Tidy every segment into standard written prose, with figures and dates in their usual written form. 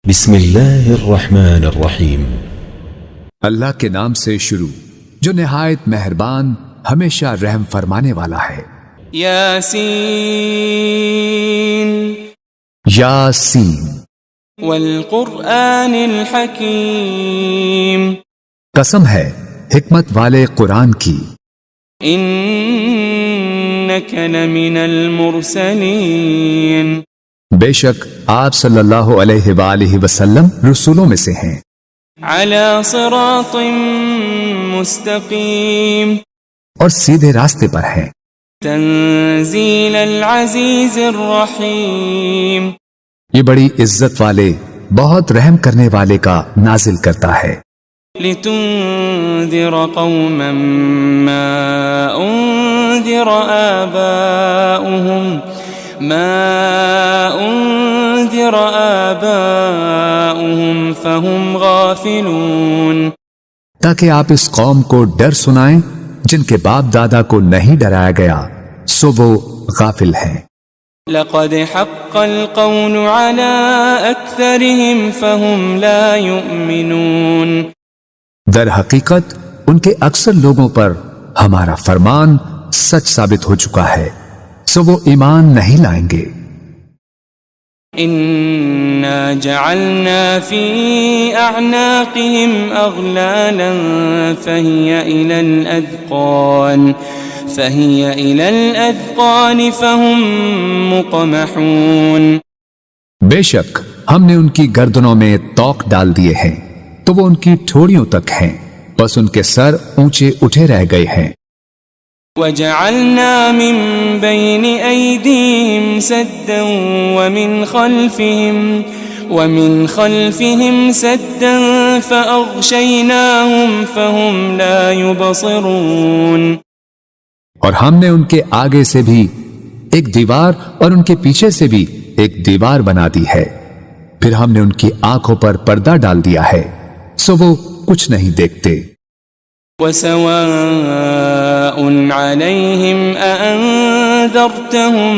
بسم اللہ الرحمن الرحیم۔ اللہ کے نام سے شروع جو نہایت مہربان ہمیشہ رحم فرمانے والا ہے۔ یاسین یاسین والقرآن الحکیم، قسم ہے حکمت والے قرآن کی، انک لمن المرسلین، بے شک آپ صلی اللہ علیہ وآلہ وسلم رسولوں میں سے ہیں، علی صراط مستقیم، اور سیدھے راستے پر ہیں، تنزیل العزیز الرحیم، یہ بڑی عزت والے بہت رحم کرنے والے کا نازل کرتا ہے، لتنذر قوما ما انذر آباؤهم فهم غافلون، تاکہ آپ اس قوم کو ڈر سنائیں جن کے باپ دادا کو نہیں ڈرایا گیا سو وہ غافل ہیں۔ لقد حق القول على اکثرهم فهم لا يؤمنون، در حقیقت ان کے اکثر لوگوں پر ہمارا فرمان سچ ثابت ہو چکا ہے سو وہ ایمان نہیں لائیں گے۔ انا جعلنا في اعناقهم اغلالا فهي الى الاذقان فهم مقمحون، بے شک ہم نے ان کی گردنوں میں توق ڈال دیے ہیں تو وہ ان کی ٹھوڑیوں تک ہیں، بس ان کے سر اونچے اٹھے رہ گئے ہیں۔ وجعلنا من بين أيديهم سدا ومن خلفهم سدا فأغشيناهم فهم لا يبصرون، اور ہم نے ان کے آگے سے بھی ایک دیوار اور ان کے پیچھے سے بھی ایک دیوار بنا دی ہے، پھر ہم نے ان کی آنکھوں پر پردہ ڈال دیا ہے سو وہ کچھ نہیں دیکھتے۔ وسواء عليهم أأنذرتهم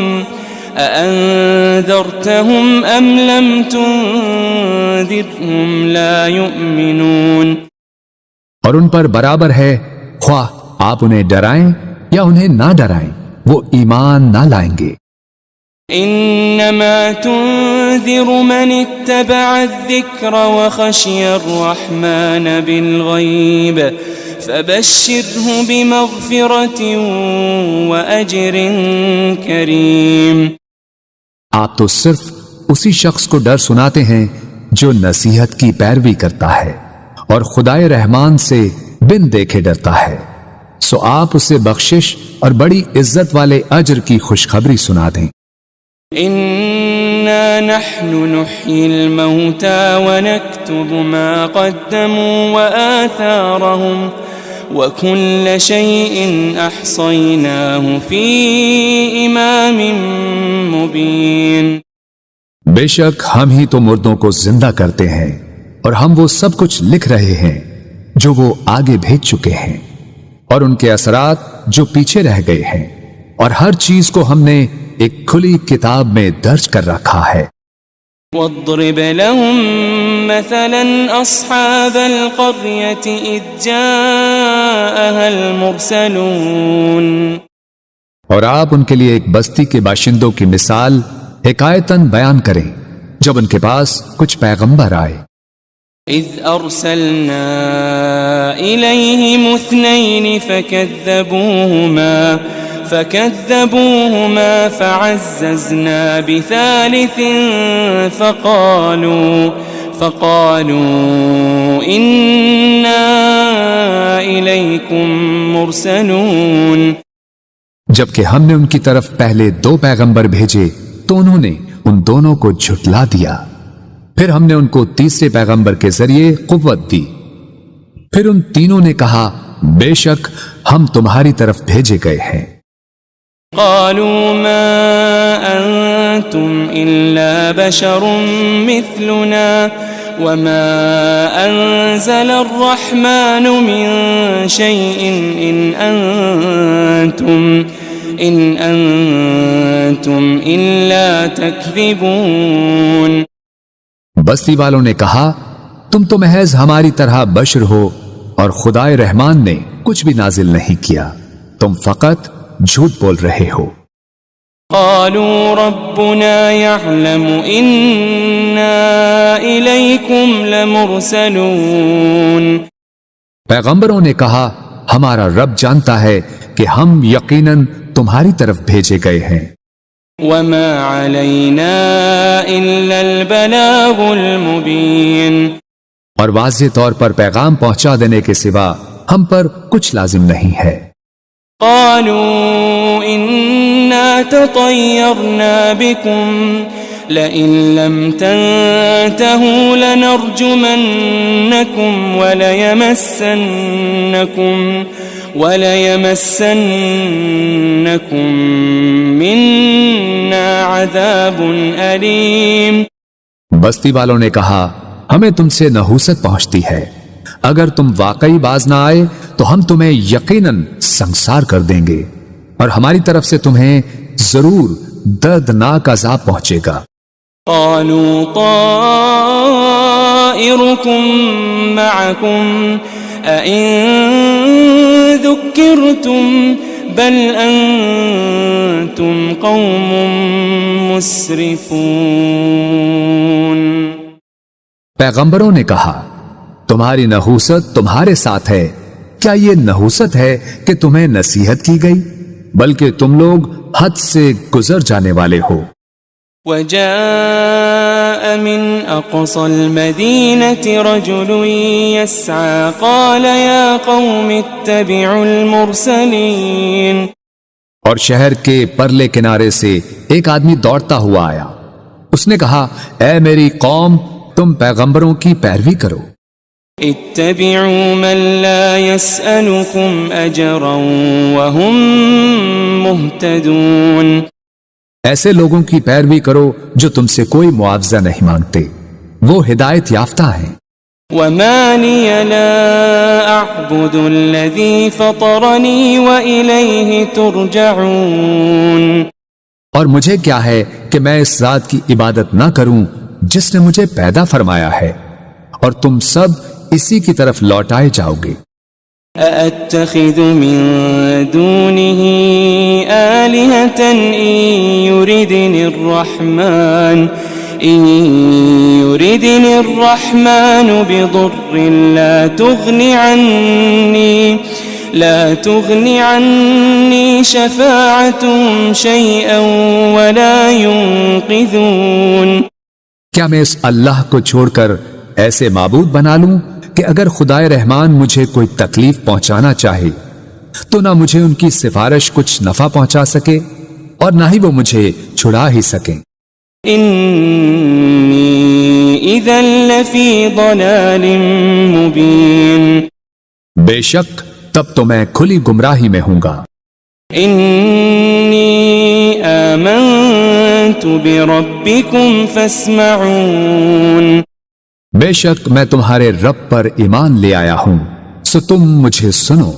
أم لم تنذرهم لا يؤمنون، اور ان پر برابر ہے خواہ آپ انہیں ڈرائیں یا انہیں نہ ڈرائیں وہ ایمان نہ لائیں گے۔ انما تنذر من اتبع الذکر وخشی الرحمن بالغیب فبشره بمغفرة وأجر کریم، آپ تو صرف اسی شخص کو ڈر سناتے ہیں جو نصیحت کی پیروی کرتا ہے اور خدائے رحمان سے بن دیکھے ڈرتا ہے، سو آپ اسے بخشش اور بڑی عزت والے اجر کی خوشخبری سنا دیں۔ انا نحن نحيي الموتى ونكتب ما قدموا وآثارهم وكل شيء احصيناه في امام مبين، بے شک ہم ہی تو مردوں کو زندہ کرتے ہیں اور ہم وہ سب کچھ لکھ رہے ہیں جو وہ آگے بھیج چکے ہیں اور ان کے اثرات جو پیچھے رہ گئے ہیں، اور ہر چیز کو ہم نے ایک کھلی کتاب میں درج کر رکھا ہے۔ واضرب لهم مثلا اصحاب القرية اذ جاءها المرسلون، اور آپ ان کے لیے ایک بستی کے باشندوں کی مثال حکایتاً بیان کریں جب ان کے پاس کچھ پیغمبر آئے۔ اذ ارسلنا الیہم اثنین فكذبوهما فعززنا بثالث فقالوا إنا إليكم مرسلون، جبکہ ہم نے ان کی طرف پہلے 2 پیغمبر بھیجے تو انہوں نے ان دونوں کو جھٹلا دیا، پھر ہم نے ان کو تیسرے پیغمبر کے ذریعے قوت دی، پھر ان تینوں نے کہا بے شک ہم تمہاری طرف بھیجے گئے ہیں۔ قالوا ما أنتم إلا بشر مثلنا وما أنزل الرحمن من شيء إن أنتم إلا تكذبون، بستی والوں نے کہا تم تو محض ہماری طرح بشر ہو اور خدائے رحمان نے کچھ بھی نازل نہیں کیا، تم فقط جھوٹ بول رہے ہو۔ قالوا ربنا يعلم إنا إليكم لمرسلون۔ پیغمبروں نے کہا ہمارا رب جانتا ہے کہ ہم یقیناً تمہاری طرف بھیجے گئے ہیں۔ وما علينا إلا البلاغ المبين۔ اور واضح طور پر پیغام پہنچا دینے کے سوا ہم پر کچھ لازم نہیں ہے۔ قالوا إنا تطيرنا بكم لئن لم تنتهوا لنرجمنكم وليمسنكم منا عذاب أليم۔ بستی والوں نے کہا ہمیں تم سے نحوست پہنچتی ہے، اگر تم واقعی باز نہ آئے تو ہم تمہیں یقیناً سنسار کر دیں گے اور ہماری طرف سے تمہیں ضرور دردناک عذاب پہنچے گا۔ قالوا طائركم معكم أئن ذكرتم بل أنتم قوم مسرفون۔ پیغمبروں نے کہا تمہاری نحوست تمہارے ساتھ ہے، کیا یہ نحوست ہے کہ تمہیں نصیحت کی گئی؟ بلکہ تم لوگ حد سے گزر جانے والے ہو۔ وجاء من أقصى المدينة رجل يسعى قال يا قوم اتبعوا المرسلين۔ اور شہر کے پرلے کنارے سے ایک آدمی دوڑتا ہوا آیا، اس نے کہا اے میری قوم تم پیغمبروں کی پیروی کرو۔ اتبعوا من لا يسألكم أجرا وهم مهتدون۔ ایسے لوگوں کی پیروی کرو جو تم سے کوئی معاوضہ نہیں مانگتے، وہ ہدایت یافتہ ہیں۔ وما لي لا أعبد الذي فطرني وإليه ترجعون۔ اور مجھے کیا ہے کہ میں اس ذات کی عبادت نہ کروں جس نے مجھے پیدا فرمایا ہے، اور تم سب اسی کی طرف لوٹائے جاؤ گے۔ أأتخذ من دونه آلهة إن يردني الرحمن بضر لا تغني عني شفاعتهم شيئا ولا ينقذون۔ کیا میں اس اللہ کو چھوڑ کر ایسے معبود بنا لوں کہ اگر خدائے رحمان مجھے کوئی تکلیف پہنچانا چاہے تو نہ مجھے ان کی سفارش کچھ نفع پہنچا سکے اور نہ ہی وہ مجھے چھڑا ہی سکیں۔ انی اذا لفی ضلال مبین۔ بے شک تب تو میں کھلی گمراہی میں ہوں گا۔ انی آمنت بربکم فاسمعون۔ بے شک میں تمہارے رب پر ایمان لے آیا ہوں، سو تم مجھے سنو۔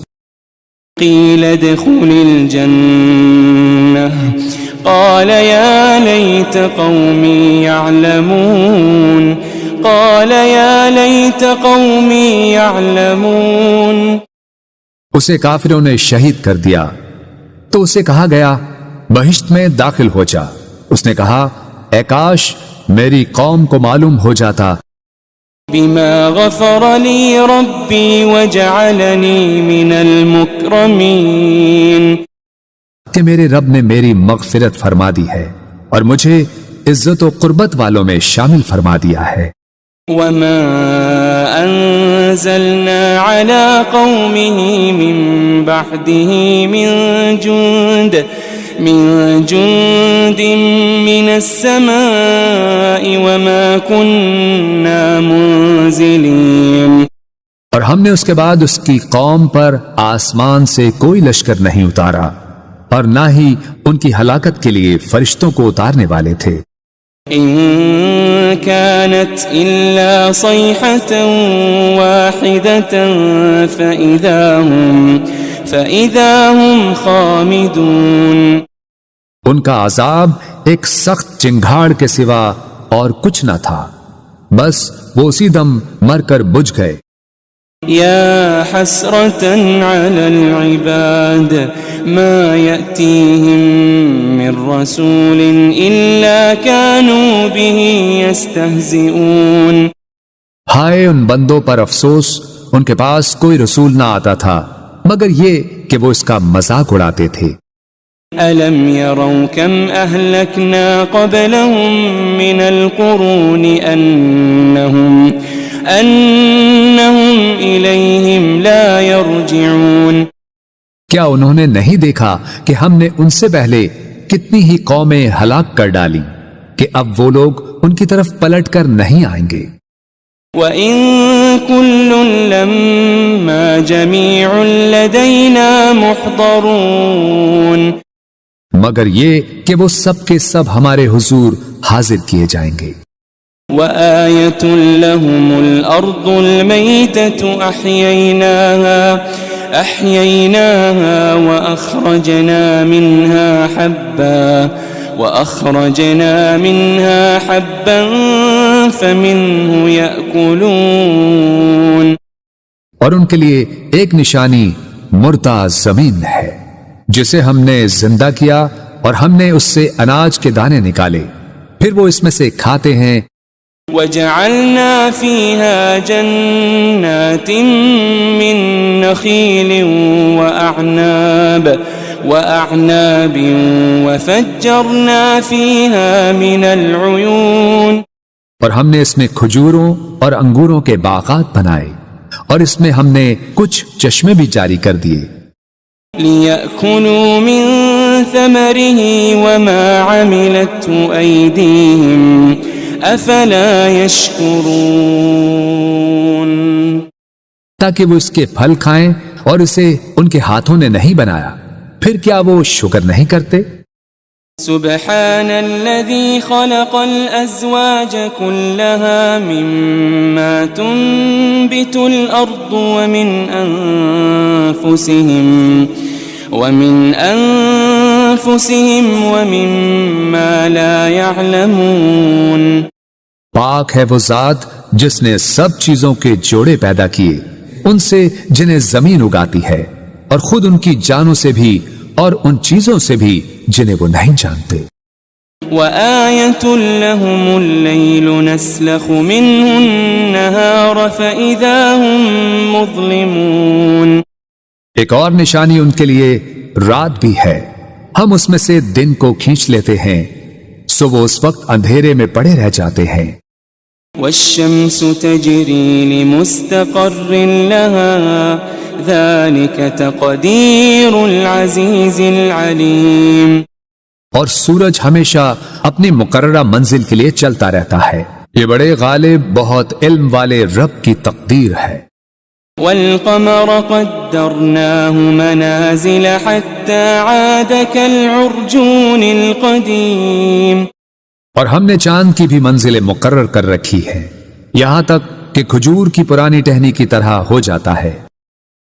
قیل ادخل الجنہ قال یا لیت قومی یعلمون۔ قال یا لیت قومی یعلمون۔ اسے کافروں نے شہید کر دیا تو اسے کہا گیا بہشت میں داخل ہو جا۔ اس نے کہا اے کاش میری قوم کو معلوم ہو جاتا بما غفر لی ربی وجعلنی من المکرمین، کہ میرے رب نے میری مغفرت فرما دی ہے اور مجھے عزت و قربت والوں میں شامل فرما دیا ہے۔ وما انزلنا على قومه من بعده من جند من السماء وما كنا منزلين۔ اور ہم نے اس کے بعد اس کی قوم پر آسمان سے کوئی لشکر نہیں اتارا اور نہ ہی ان کی ہلاکت کے لیے فرشتوں کو اتارنے والے تھے۔ ان كانت الا صيحة واحدة فإذا هم خامدون۔ ان کا عذاب ایک سخت چنگھاڑ کے سوا اور کچھ نہ تھا، بس وہ اسی دم مر کر بجھ گئے۔ يا حسرة على العباد ما يأتيهم من رسول إلا كانوا به يستهزئون۔ ہائے ان بندوں پر افسوس، ان کے پاس کوئی رسول نہ آتا تھا مگر یہ کہ وہ اس کا مذاق اڑاتے تھے۔ ألم يروا كم أهلكنا قبلهم من القرون أنهم إليهم لا يرجعون۔ کیا انہوں نے نہیں دیکھا کہ ہم نے ان سے پہلے کتنی ہی قومیں ہلاک کر ڈالی کہ اب وہ لوگ ان کی طرف پلٹ کر نہیں آئیں گے۔ وَإِن كُلٌّ لَمَّا جَمِيعٌ لَدَيْنَا مُحْضَرُونَ۔ مگر یہ کہ وہ سب کے سب ہمارے حضور حاضر کیے جائیں گے۔ وَآيَةٌ لَهُمُ الْأَرْضُ الْمَيْتَةُ أَحْيَيْنَاهَا وَأَخْرَجْنَا مِنْهَا حَبًّا فَمِنْهُ يَأْكُلُونَ۔ اور ان کے لیے ایک نشانی مردہ زمین ہے جسے ہم نے زندہ کیا اور ہم نے اس سے اناج کے دانے نکالے، پھر وہ اس میں سے کھاتے ہیں۔ وَجَعَلْنَا فِيهَا جَنَّاتٍ مِّن نَخِيلٍ وَأَعْنَابٍ وَفَجَّرْنَا فِيهَا مِنَ الْعُيُونِ۔ اور ہم نے اس میں کھجوروں اور انگوروں کے باغات بنائے اور اس میں ہم نے کچھ چشمے بھی جاری کر دیے۔ لِيَأْكُلُوا مِن ثَمَرِهِ وَمَا عَمِلَتْهُ أَيْدِيهِمْ أَفَلَا يَشْكُرُونَ۔ تاکہ وہ اس کے پھل کھائیں اور اسے ان کے ہاتھوں نے نہیں بنایا، پھر کیا وہ شکر نہیں کرتے؟ سبحان الذي خلق الأزواج كلها مما تنبت الأرض ومن أنفسهم ومما لا يعلمون۔ پاک ہے وہ ذات جس نے سب چیزوں کے جوڑے پیدا کیے، ان سے جنہیں زمین اگاتی ہے اور خود ان کی جانوں سے بھی اور ان چیزوں سے بھی جنہیں وہ نہیں جانتے۔ وَآيَةٌ لَهُمُ اللَّيْلُ نَسْلَخُ مِنْهُ النَّهَارَ فَإِذَا هُمْ مُظْلِمُونَ۔ ایک اور نشانی ان کے لیے رات بھی ہے، ہم اس میں سے دن کو کھینچ لیتے ہیں سو وہ اس وقت اندھیرے میں پڑے رہ جاتے ہیں۔ وَالشَّمْسُ تَجْرِي لِمُسْتَقَرٍّ لَهَا ذَلِكَ تَقْدِيرُ الْعَزِيزِ الْعَلِيمِ۔ اور سورج ہمیشہ اپنی مقررہ منزل کے لیے چلتا رہتا ہے، یہ بڑے غالب بہت علم والے رب کی تقدیر ہے۔ وَالْقَمَرَ قَدَّرْنَاهُ مَنَازِلَ حَتَّى عَادَ كَالْعُرْجُونِ الْقَدِيمِ۔ اور ہم نے چاند کی بھی منزلیں مقرر کر رکھی ہے یہاں تک کہ کھجور کی پرانی ٹہنی کی طرح ہو جاتا ہے۔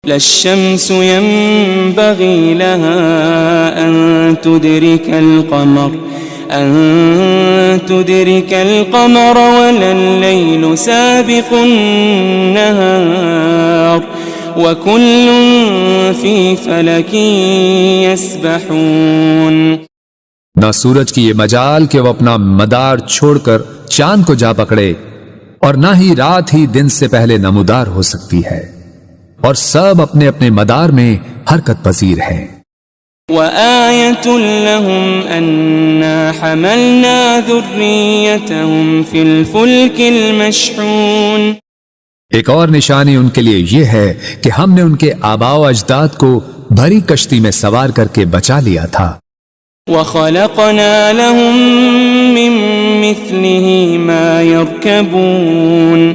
لا الشمس ينبغي لها أن تدرك القمر ولا الليل سابق النهار وكل في فلك يسبحون۔ نہ سورج کی یہ مجال کہ وہ اپنا مدار چھوڑ کر چاند کو جا پکڑے، اور نہ ہی رات ہی دن سے پہلے نمودار ہو سکتی ہے، اور سب اپنے اپنے مدار میں حرکت پذیر ہیں۔ وَآيَةٌ لَهُمْ أَنَّا حَمَلْنَا ذُرِّيَّتَهُمْ فِي الْفُلْكِ الْمَشْحُونِ۔ ایک اور نشانی ان کے لیے یہ ہے کہ ہم نے ان کے آباء و اجداد کو بھری کشتی میں سوار کر کے بچا لیا تھا۔ وَخَلَقْنَا لَهُم مِّن مِّثْلِهِ مَا يَرْكَبُونَ۔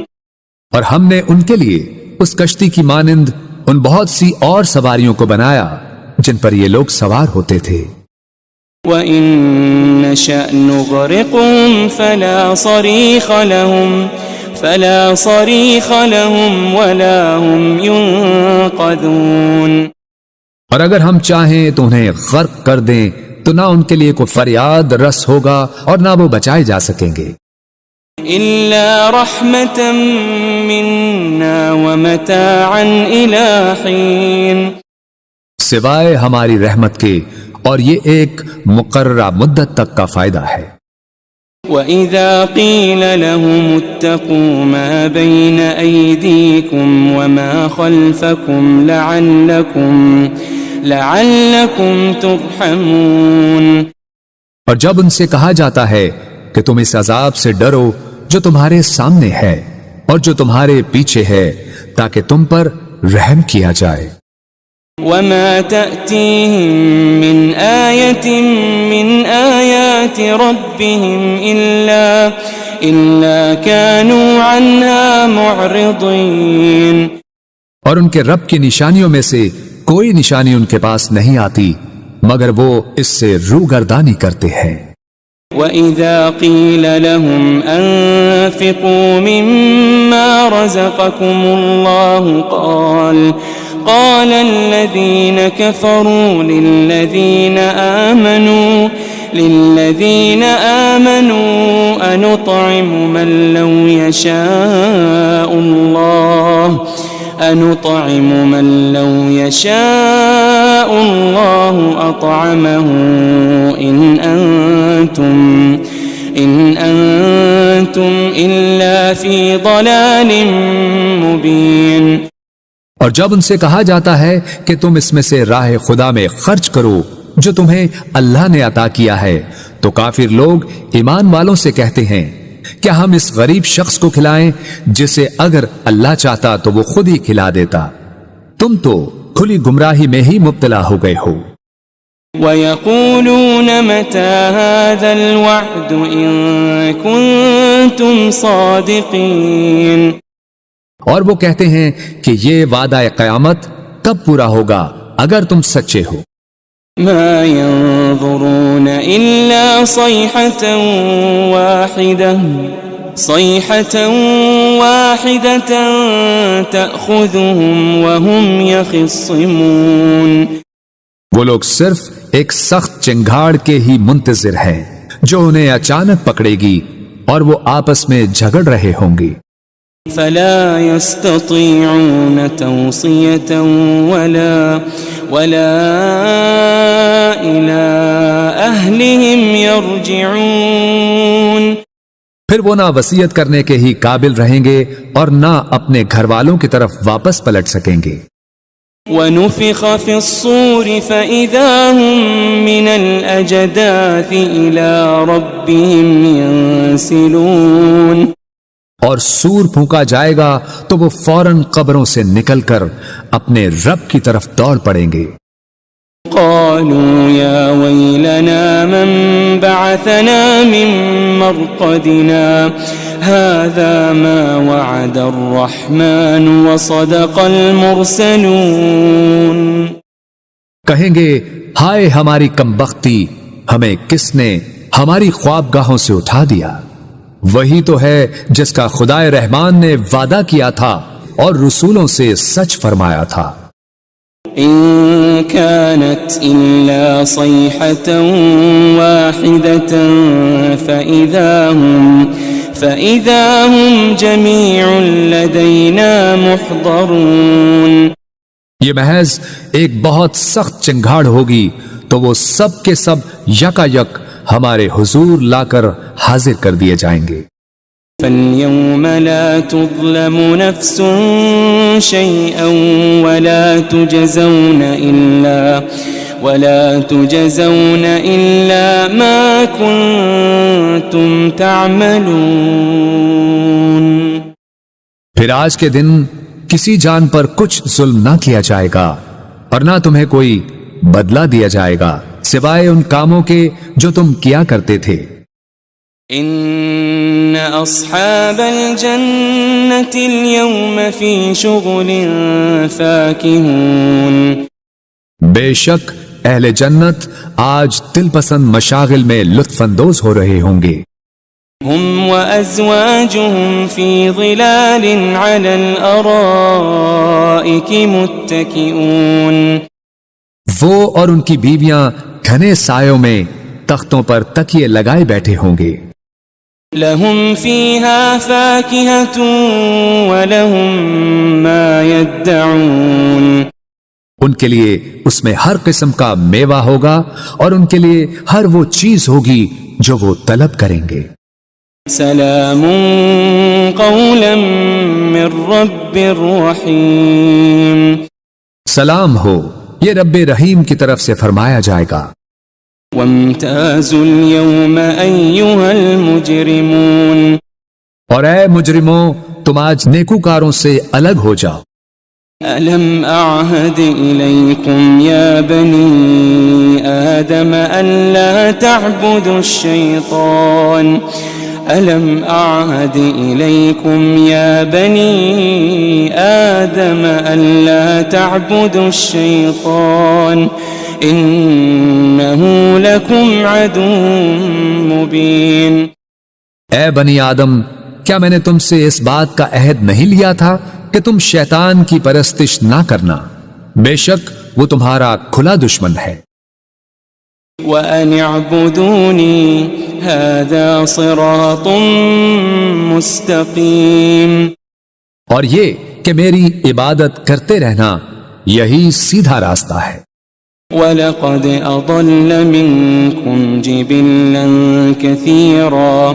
اور ہم نے ان کے لیے اس کشتی کی مانند ان بہت سی اور سواریوں کو بنایا جن پر یہ لوگ سوار ہوتے تھے۔ وَإِن نَّشَأْ نُغْرِقْهُمْ فَلَا صَرِيخَ لَهُمْ وَلَا هُمْ يُنقَذُونَ۔ اور اگر ہم چاہیں تو انہیں غرق کر دیں تو نہ ان کے لیے کوئی فریاد رس ہوگا اور نہ وہ بچائے جا سکیں گے۔ إلا رحمة منا ومتاعا إلى حين. سوائے ہماری رحمت کے، اور یہ ایک مقررہ مدت تک کا فائدہ ہے۔ وَإِذَا قِيلَ لَهُمُ اتَّقُوا مَا بَيْنَ أَيْدِيكُمْ وَمَا خَلْفَكُمْ لَعَلَّكُمْ تُرْحَمُونَ، اور جب ان سے کہا جاتا ہے کہ تم اس عذاب سے ڈرو جو تمہارے سامنے ہے اور جو تمہارے پیچھے ہے، تاکہ تم پر رحم کیا جائے۔ وَمَا تَأْتِيهِم مِّنْ آيَةٍ مِّنْ آيَاتِ رَبِّهِمْ إِلَّا كَانُوا عَنْهَا مُعْرِضِينَ، اور ان کے رب کی نشانیوں میں سے کوئی نشانی ان کے پاس نہیں آتی مگر وہ اس سے روگردانی کرتے ہیں۔ وَإِذَا قِيلَ لَهُمْ أَنفِقُوا مِمَّا رَزَقَكُمُ اللَّهُ قال الذين كفروا للذين آمنوا أنطعم من لو يشاء الله أطعمه إن أنتم إلا في ضلال مبين۔ اور جب ان سے کہا جاتا ہے کہ تم اس میں سے راہ خدا میں خرچ کرو جو تمہیں اللہ نے عطا کیا ہے، تو کافر لوگ ایمان والوں سے کہتے ہیں کیا ہم اس غریب شخص کو کھلائیں جسے اگر اللہ چاہتا تو وہ خود ہی کھلا دیتا؟ تم تو کھلی گمراہی میں ہی مبتلا ہو گئے ہو۔ وَيَقُولُونَ مَتَى هَذَا الْوَعْدُ إِن كُنتُمْ صَادِقِينَ، اور وہ کہتے ہیں کہ یہ وعدہ قیامت کب پورا ہوگا اگر تم سچے ہو۔ ما ينظرون إلا صيحة واحدة تأخذهم وهم يخصمون، وہ لوگ صرف ایک سخت چنگھاڑ کے ہی منتظر ہیں جو انہیں اچانک پکڑے گی اور وہ آپس میں جھگڑ رہے ہوں گے۔ فلا يستطيعون توصية ولا إلى أهلهم يرجعون، پھر وہ نہ وصیت کرنے کے ہی قابل رہیں گے اور نہ اپنے گھر والوں کی طرف واپس پلٹ سکیں گے۔ ونفخ في الصور فإذا هم من الأجداث إلى ربهم ينسلون، اور سور پھونکا جائے گا تو وہ فوراً قبروں سے نکل کر اپنے رب کی طرف دوڑ پڑیں گے۔ قالوا يا ويلنا من بعثنا من مرقدنا هذا ما وعد الرحمن وصدق المرسلون، کہیں گے ہائے ہماری کمبختی، ہمیں کس نے ہماری خوابگاہوں سے اٹھا دیا؟ وہی تو ہے جس کا خدا رحمان نے وعدہ کیا تھا اور رسولوں سے سچ فرمایا تھا۔ إن كانت إلا صيحة واحدة فإذا هم جميع لدينا محضرون، یہ محض ایک بہت سخت چنگھاڑ ہوگی تو وہ سب کے سب یکا یک ہمارے حضور لا کر حاضر کر دیے جائیں گے۔ فَالْيَوْمَ لَا تُظْلَمُ نَفْسٌ شَيْئًا وَلَا تُجَزَوْنَ إِلَّا مَا كُنتُمْ تَعْمَلُونَ، پھر آج کے دن کسی جان پر کچھ ظلم نہ کیا جائے گا اور نہ تمہیں کوئی بدلہ دیا جائے گا سوائے ان کاموں کے جو تم کیا کرتے تھے۔ ان اصحاب الجنة اليوم في شغل فاكهون، بے شک اہل جنت آج دل پسند مشاغل میں لطف اندوز ہو رہے ہوں گے۔ هم وازواجهم في ظلال على الارائك متكئون، وہ اور ان کی بیویاں گھنے سایوں میں تختوں پر تکیے لگائے بیٹھے ہوں گے۔ لهم فيها فاكهة ولهم ما يدعون ان کے لیے اس میں ہر قسم کا میوہ ہوگا اور ان کے لیے ہر وہ چیز ہوگی جو وہ طلب کریں گے۔ سلام قولا من رب رحیم، سلام ہو، یہ رب رحیم کی طرف سے فرمایا جائے گا۔ وامتازوا اليوم أيها المجرمون، اور اے مجرموں، تم آج نیکوکاروں سے الگ ہو جاؤ۔ ألم أعهد إليكم يا بني آدم ألا تعبدوا الشيطان ألم أعهد إليكم يا بني آدم ألا تعبدوا الشيطان إنه لكم عدو مبين۔ اے بنی آدم، کیا میں نے تم سے اس بات کا عہد نہیں لیا تھا کہ تم شیطان کی پرستش نہ کرنا؟ بے شک وہ تمہارا کھلا دشمن ہے۔ وَأَنِ اعْبُدُونِي هَذَا صِرَاطٌ مُسْتَقِيمٌ، اور یہ کہ میری عبادت کرتے رہنا یہی سیدھا راستہ ہے۔ وَلَقَدْ أَضَلَّ مِنْكُمْ جِبِلًّا كَثِيرًا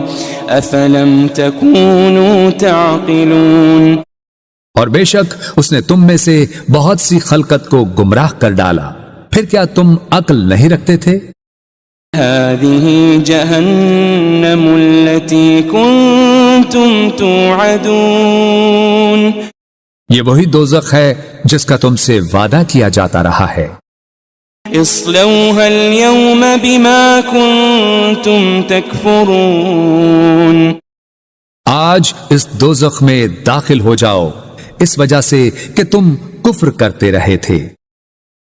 أَفَلَمْ تَكُونُوا تَعْقِلُونَ، اور بے شک اس نے تم میں سے بہت سی خلقت کو گمراہ کر ڈالا، پھر کیا تم عقل نہیں رکھتے تھے؟ هذه جهنم التي كنتم توعدون، یہ وہی دوزخ ہے جس کا تم سے وعدہ کیا جاتا رہا ہے۔ اصلوها اليوم بما كنتم تكفرون، آج اس دوزخ میں داخل ہو جاؤ اس وجہ سے کہ تم کفر کرتے رہے تھے۔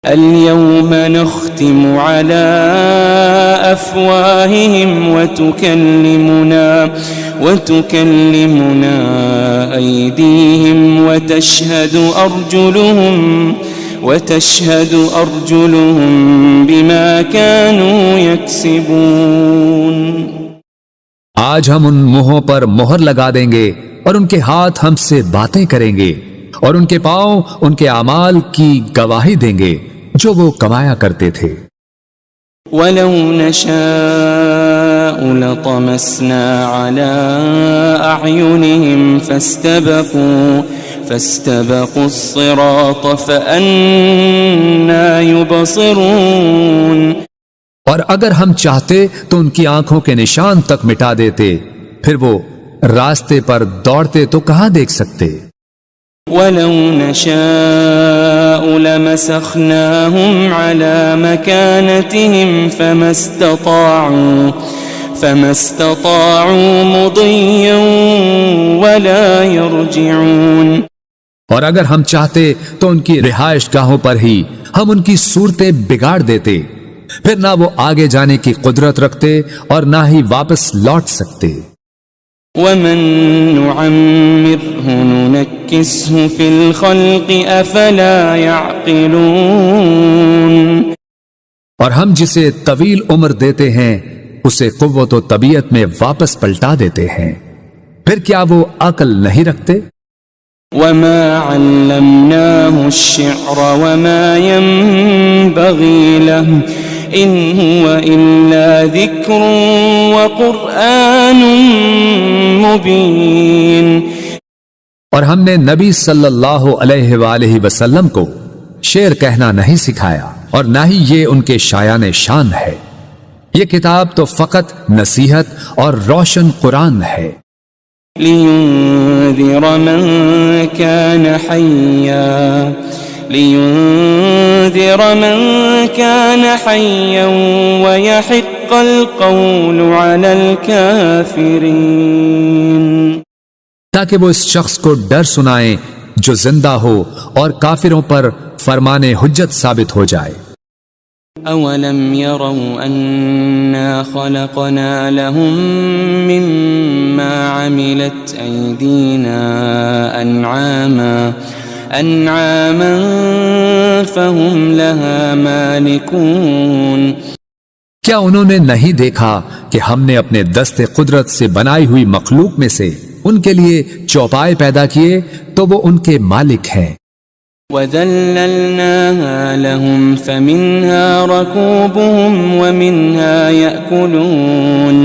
اليوم نختم على أفواههم وتكلمنا أيديهم وتشهد أرجلهم بما كانوا يكسبون۔ آج ہم ان منہوں پر مہر لگا دیں گے اور ان کے ہاتھ ہم سے باتیں کریں گے اور ان کے پاؤں ان کے اعمال کی گواہی دیں گے جو وہ کمایا کرتے تھے۔ وَلَوْ نَشَاءُ لَطَمَسْنَا عَلَىٰ أَعْيُنِهِمْ فَاسْتَبَقُوا الصِّرَاطَ فَأَنَّىٰ يُبْصِرُونَ، اور اگر ہم چاہتے تو ان کی آنکھوں کے نشان تک مٹا دیتے، پھر وہ راستے پر دوڑتے تو کہاں دیکھ سکتے۔ وَلَوْ نَشَاءُ لَمَسَخْنَاهُمْ عَلَىٰ مَكَانَتِهِمْ فَمَا اسْتَطَاعُوا مُضِيًّا وَلَا يَرْجِعُونَ، اور اگر ہم چاہتے تو ان کی رہائش گاہوں پر ہی ہم ان کی صورتیں بگاڑ دیتے، پھر نہ وہ آگے جانے کی قدرت رکھتے اور نہ ہی واپس لوٹ سکتے۔ وَمَن نُعَمِّرْهُ نُنَكِّسْهُ فِي الْخَلْقِ أَفَلَا يَعْقِلُونَ، اور ہم جسے طویل عمر دیتے ہیں اسے قوت و طبیعت میں واپس پلٹا دیتے ہیں، پھر کیا وہ عقل نہیں رکھتے؟ وَمَا عَلَّمْنَاهُ الشِّعْرَ وَمَا يَنبَغِي لَهُ إِنْ هُوَ إِلَّا ذِكْرٌ وَقُرْآنٌ مُبِينٌ، اور ہم نے نبی صلی اللہ علیہ وآلہ وسلم کو شعر کہنا نہیں سکھایا اور نہ ہی یہ ان کے شایان شان ہے، یہ کتاب تو فقط نصیحت اور روشن قرآن ہے۔ لِيُنذِرَ مَن كَانَ حَيًّا وَيَحِقَّ الْقَوْلُ عَلَى الْكَافِرِينَ، تاکہ وہ اس شخص کو ڈر سنائیں جو زندہ ہو اور کافروں پر فرمان حجت ثابت ہو جائے۔ أَوَلَمْ يَرَوْا أَنَّا خَلَقْنَا لَهُم مِّمَّا عَمِلَتْ أَيْدِينَا أَنْعَامًا فَهُمْ لَهَا مَالِكُونَ، کیا انہوں نے نہیں دیکھا کہ ہم نے اپنے دست قدرت سے بنائی ہوئی مخلوق میں سے ان کے لیے چوپائے پیدا کیے تو وہ ان کے مالک ہیں۔ وَذَلَّلْنَاهَا لَهُمْ فَمِنْهَا رَكُوبُهُمْ وَمِنْهَا يَأْكُلُونَ،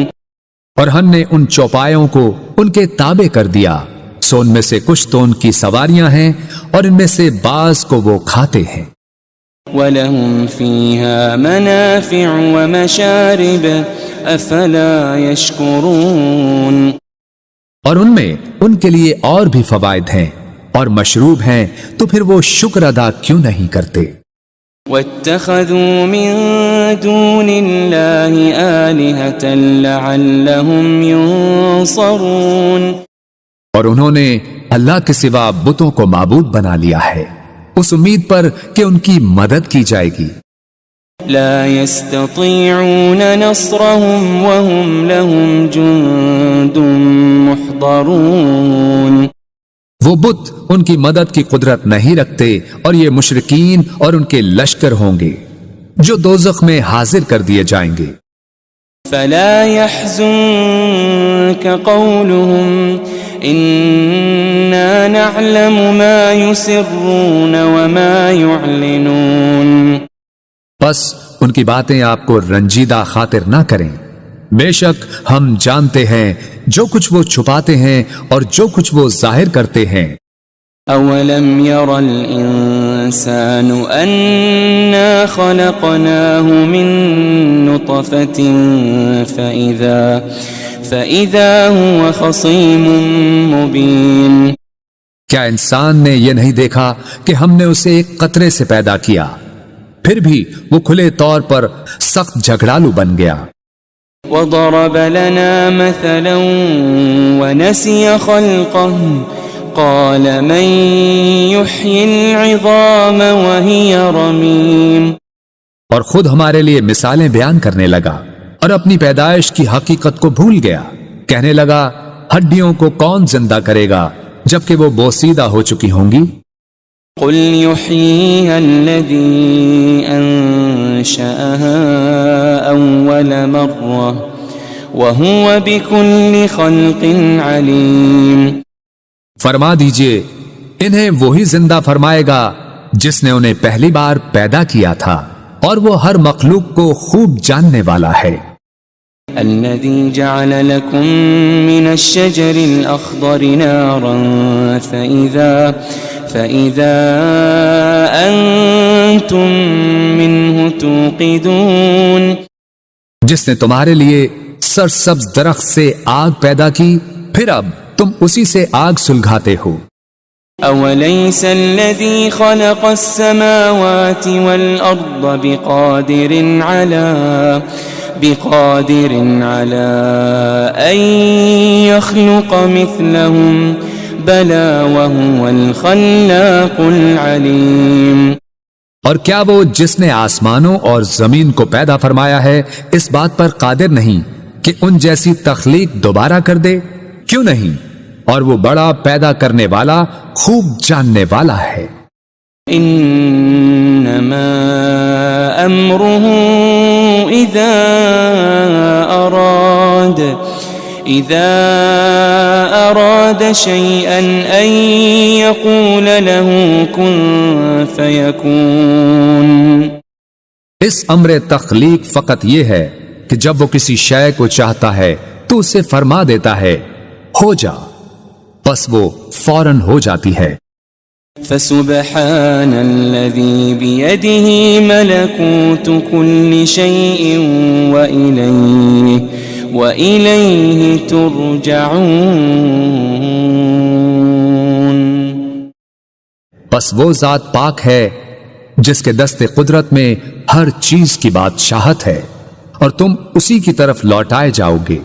اور ہم نے ان چوپایوں کو ان کے تابع کر دیا، سو ان میں سے کچھ تو ان کی سواریاں ہیں اور ان میں سے بعض کو وہ کھاتے ہیں۔ وَلَهُمْ فِيهَا مَنَافِعُ وَمَشَارِبُ أَفَلَا يَشْكُرُونَ، اور ان میں ان کے لیے اور بھی فوائد ہیں اور مشروب ہیں، تو پھر وہ شکر ادا کیوں نہیں کرتے؟ وَاتَّخَذُوا مِن دُونِ اللَّهِ آلِهَةً لَعَلَّهُمْ يُنصَرُونَ، اور انہوں نے اللہ کے سوا بتوں کو معبود بنا لیا ہے اس امید پر کہ ان کی مدد کی جائے گی۔ لا يستطيعون نصرهم وهم لهم جند محضرون، وہ بت ان کی مدد کی قدرت نہیں رکھتے اور یہ مشرکین اور ان کے لشکر ہوں گے جو دوزخ میں حاضر کر دیے جائیں گے۔ فلا يحزنك قولهم إنا نعلم ما يسرون وما يعلنون، بس ان کی باتیں آپ کو رنجیدہ خاطر نہ کریں، بے شک ہم جانتے ہیں جو کچھ وہ چھپاتے ہیں اور جو کچھ وہ ظاہر کرتے ہیں۔ أولم ير الإنسان أنا خلقناه من نطفة فإذا هو خصيم مبين، کیا انسان نے یہ نہیں دیکھا کہ ہم نے اسے ایک قطرے سے پیدا کیا، پھر بھی وہ کھلے طور پر سخت جھگڑالو بن گیا۔ وضرب لنا مثلا ونسي خلقه قال من يحيي العظام وهي رميم، اور خود ہمارے لیے مثالیں بیان کرنے لگا اور اپنی پیدائش کی حقیقت کو بھول گیا، کہنے لگا ہڈیوں کو کون زندہ کرے گا جبکہ وہ بوسیدہ ہو چکی ہوں گی۔ قل يحييها الذي أنشأها أول مرة وهو بكل خلق عليم، فرما دیجئے انہیں وہی زندہ فرمائے گا جس نے انہیں پہلی بار پیدا کیا تھا اور وہ ہر مخلوق کو خوب جاننے والا ہے۔ الذي جعل لكم من الشجر الأخضر نارا فإذا أنتم منه توقدون، جس نے تمہارے لیے سرسبز درخت سے آگ پیدا کی پھر اب تم اسی سے آگ سلگھاتے ہو۔ أوليس الذي خلق السماوات والأرض بقادر على أن يخلق مثلهم بلى وهو الخلاق العليم، اور کیا وہ جس نے آسمانوں اور زمین کو پیدا فرمایا ہے اس بات پر قادر نہیں کہ ان جیسی تخلیق دوبارہ کر دے؟ کیوں نہیں، اور وہ بڑا پیدا کرنے والا خوب جاننے والا ہے۔ انما امره اذا اراد شيئا ان يقول له كن فيكون، اس امر تخلیق فقط یہ ہے کہ جب وہ کسی شے کو چاہتا ہے تو اسے فرما دیتا ہے ہو جا، بس وہ فوراً ہو جاتی ہے۔ فسبحان الذي بيده ملكوت كل شيء وإليه ترجعون، بس وہ ذات پاک ہے جس کے دست قدرت میں ہر چیز کی بادشاہت ہے اور تم اسی کی طرف لوٹائے جاؤ گے۔